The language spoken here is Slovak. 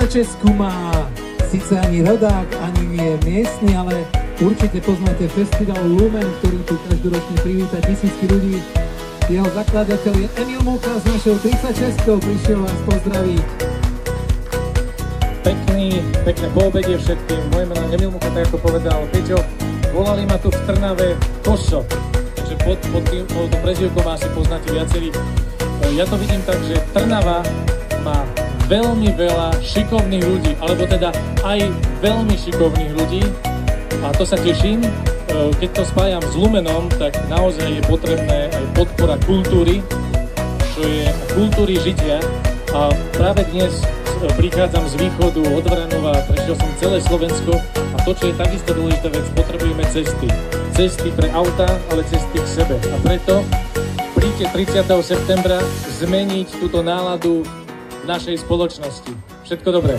Česku má síce ani rodák, ani nie miestny, ale určite poznáte festival Lumen, ktorý tu každoročne privíta tisícky ľudí. Jeho zakladateľ je Emil Mucha s našou 36-kou, prišiel vás pozdraviť. Pekné poobedie všetkým. Moje meno je Emil Mucha, tak ako povedal Peťo. Volali ma tu v Trnave Košo, takže pod touto prezývkou ma asi poznáte viacerí. Ja to vidím tak, že Trnava má veľmi veľa šikovných ľudí, alebo teda aj veľmi šikovných ľudí a to sa teším. Keď to spájam s Lumenom, tak naozaj je potrebné aj podpora kultúry, čo je kultúry žitia a práve dnes prichádzam z východu od Vranova, prešiel som celé Slovensko a to, čo je takisto dôležitá vec, potrebujeme cesty. Cesty pre auta, ale cesty k sebe a preto príďte 30. septembra zmeniť túto náladu v našej spoločnosti. Všetko dobré.